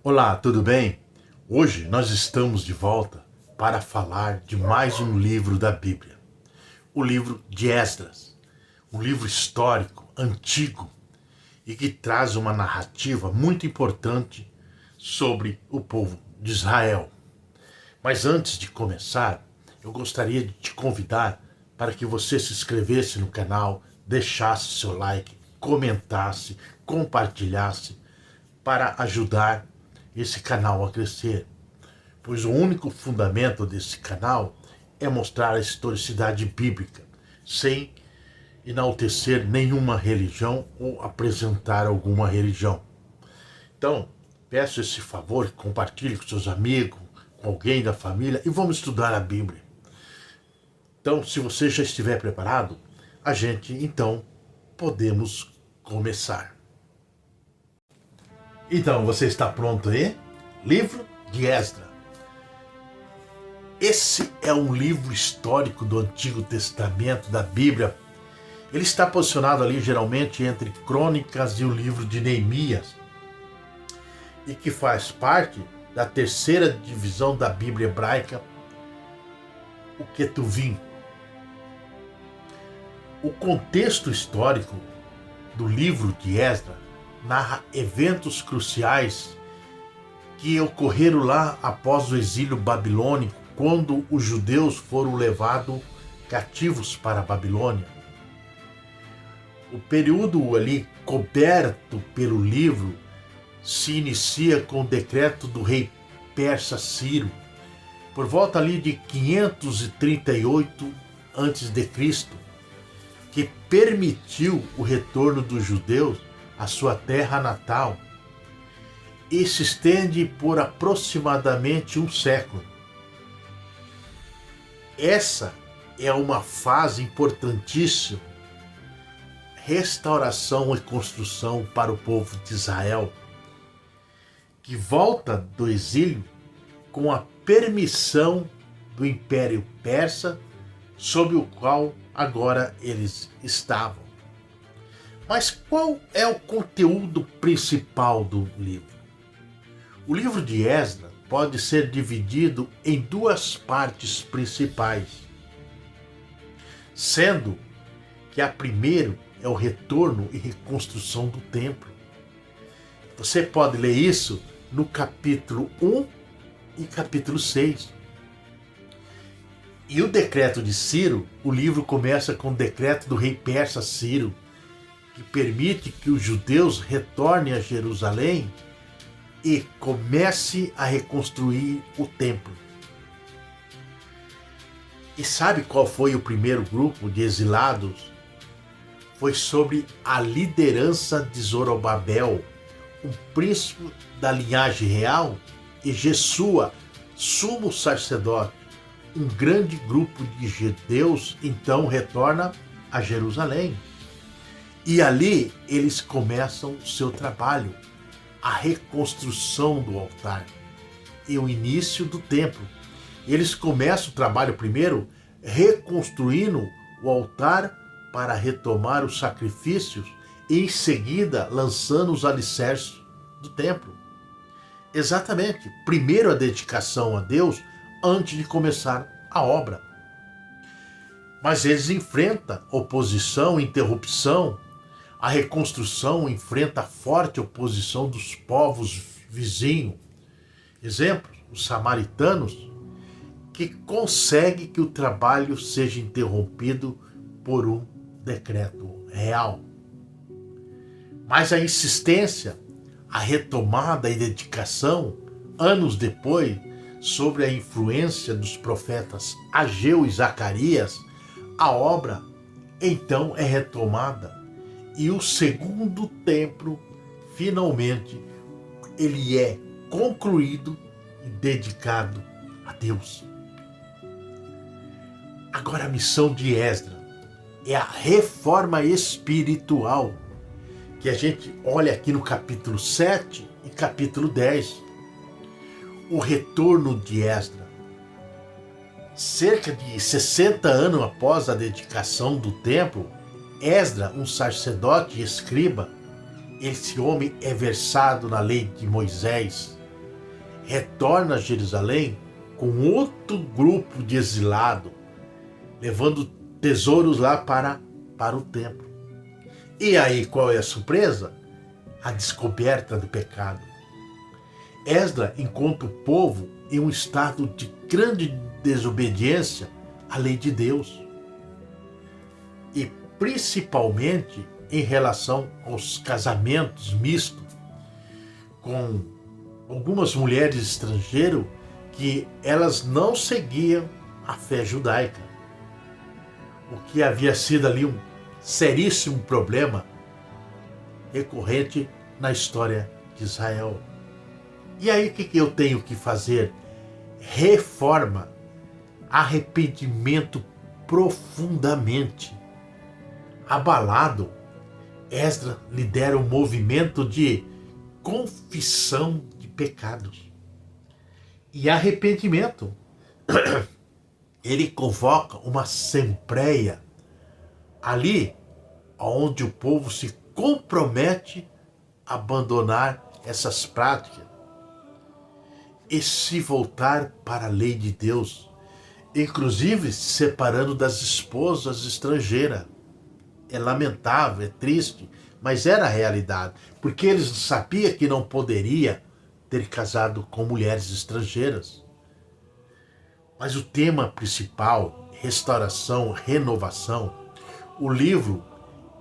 Olá, tudo bem? Hoje nós estamos de volta para falar de mais um livro da Bíblia, o livro de Esdras, um livro histórico, antigo e que traz uma narrativa muito importante sobre o povo de Israel. Mas antes de começar, eu gostaria de te convidar para que você se inscrevesse no canal, deixasse seu like, comentasse, compartilhasse para ajudar esse canal a crescer, pois o único fundamento desse canal é mostrar a historicidade bíblica, sem enaltecer nenhuma religião ou apresentar alguma religião. Então, peço esse favor, compartilhe com seus amigos, com alguém da família e vamos estudar a Bíblia. Então, se você já estiver preparado, a gente então podemos começar. Então, você está pronto aí? Livro de Esdras. Esse é um livro histórico do Antigo Testamento, da Bíblia. Ele está posicionado ali geralmente entre Crônicas e o livro de Neemias, e que faz parte da terceira divisão da Bíblia hebraica, o Ketuvim. O contexto histórico do livro de Esdras narra eventos cruciais que ocorreram lá após o exílio babilônico, quando os judeus foram levados cativos para a Babilônia. O período ali coberto pelo livro se inicia com o decreto do rei persa Ciro, por volta ali de 538 a.C., que permitiu o retorno dos judeus à sua terra natal e se estende por aproximadamente um século. Essa é uma fase importantíssima, restauração e construção para o povo de Israel, que volta do exílio com a permissão do Império Persa, sob o qual agora eles estavam. Mas qual é o conteúdo principal do livro? O livro de Esdras pode ser dividido em duas partes principais, sendo que a primeira é o retorno e reconstrução do templo. Você pode ler isso no capítulo 1 e capítulo 6. E o decreto de Ciro, o livro começa com o decreto do rei persa Ciro, que permite que os judeus retornem a Jerusalém e comece a reconstruir o templo. E sabe qual foi o primeiro grupo de exilados? Foi sobre a liderança de Zorobabel, um príncipe da linhagem real, e Jesua, sumo sacerdote. Um grande grupo de judeus então retorna a Jerusalém. E ali eles começam o seu trabalho, a reconstrução do altar e o início do templo. Eles começam o trabalho primeiro reconstruindo o altar para retomar os sacrifícios e em seguida lançando os alicerces do templo. Exatamente, primeiro a dedicação a Deus antes de começar a obra. Mas eles enfrentam oposição, interrupção. A reconstrução enfrenta forte oposição dos povos vizinhos. Exemplo, os samaritanos, que conseguem que o trabalho seja interrompido por um decreto real. Mas a insistência, a retomada e dedicação, anos depois, sobre a influência dos profetas Ageu e Zacarias, a obra então é retomada. E o segundo templo, finalmente, ele é concluído e dedicado a Deus. Agora a missão de Esdras é a reforma espiritual, que a gente olha aqui no capítulo 7 e capítulo 10. O retorno de Esdras. Cerca de 60 anos após a dedicação do templo, Esdras, um sacerdote e escriba, esse homem é versado na lei de Moisés, retorna a Jerusalém com outro grupo de exilados, levando tesouros lá para o templo. E aí, qual é a surpresa? A descoberta do pecado. Esdras encontra o povo em um estado de grande desobediência à lei de Deus. E principalmente em relação aos casamentos mistos com algumas mulheres estrangeiras que elas não seguiam a fé judaica. O que havia sido ali um seríssimo problema recorrente na história de Israel. E aí o que eu tenho que fazer? Reforma, arrependimento profundamente. Abalado, Esdras lidera um movimento de confissão de pecados e arrependimento. Ele convoca uma assembleia ali onde o povo se compromete a abandonar essas práticas e se voltar para a lei de Deus, inclusive se separando das esposas estrangeiras. É lamentável, é triste, mas era a realidade, porque eles sabiam que não poderia ter casado com mulheres estrangeiras. Mas o tema principal, restauração, renovação, o livro,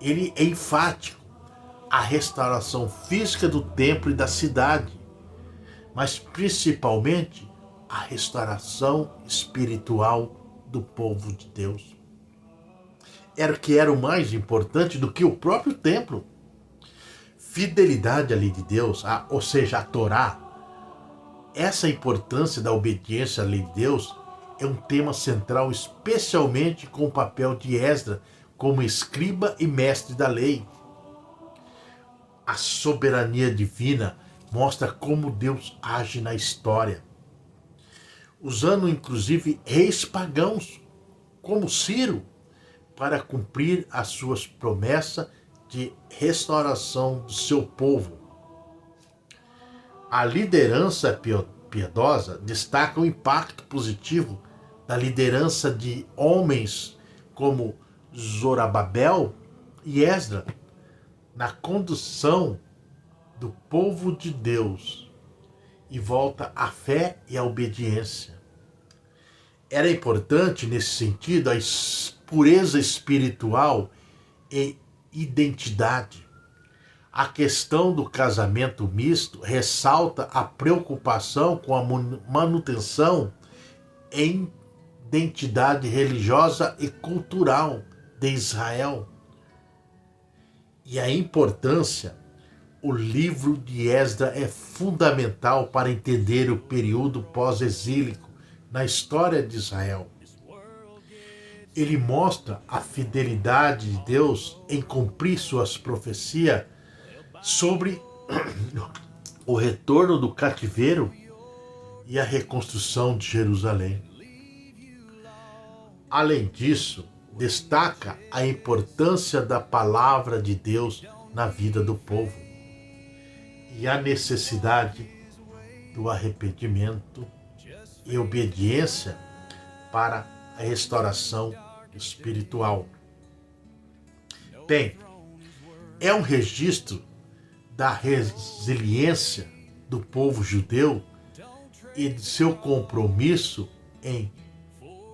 ele é enfático. A restauração física do templo e da cidade, mas principalmente a restauração espiritual do povo de Deus. Era o mais importante do que o próprio templo. Fidelidade à lei de Deus, ou seja, a Torá, essa importância da obediência à lei de Deus é um tema central, especialmente com o papel de Esdras como escriba e mestre da lei. A soberania divina mostra como Deus age na história, usando inclusive reis pagãos, como Ciro, para cumprir as suas promessas de restauração do seu povo. A liderança piedosa destaca o impacto positivo da liderança de homens como Zorobabel e Esdras na condução do povo de Deus e volta à fé e à obediência. Era importante, nesse sentido, a pureza espiritual e identidade. A questão do casamento misto ressalta a preocupação com a manutenção em identidade religiosa e cultural de Israel. E a importância, o livro de Esdras é fundamental para entender o período pós-exílico na história de Israel. Ele mostra a fidelidade de Deus em cumprir suas profecias sobre o retorno do cativeiro e a reconstrução de Jerusalém. Além disso, destaca a importância da palavra de Deus na vida do povo e a necessidade do arrependimento e obediência para a restauração espiritual. Bem, é um registro da resiliência do povo judeu e de seu compromisso em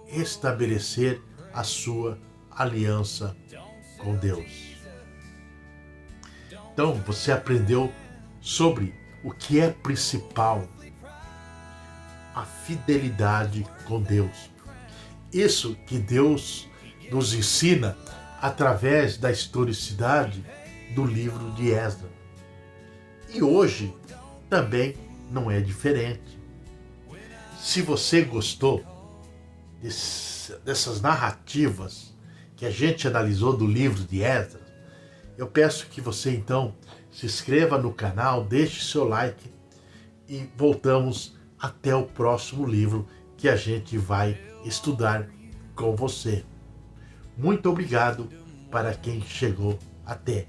estabelecer a sua aliança com Deus. Então, você aprendeu sobre o que é principal, a fidelidade com Deus. Isso que Deus nos ensina através da historicidade do livro de Esdras. E hoje também não é diferente. Se você gostou dessas narrativas que a gente analisou do livro de Esdras, eu peço que você então se inscreva no canal, deixe seu like e voltamos até o próximo livro que a gente vai estudar com você. Muito obrigado para quem chegou até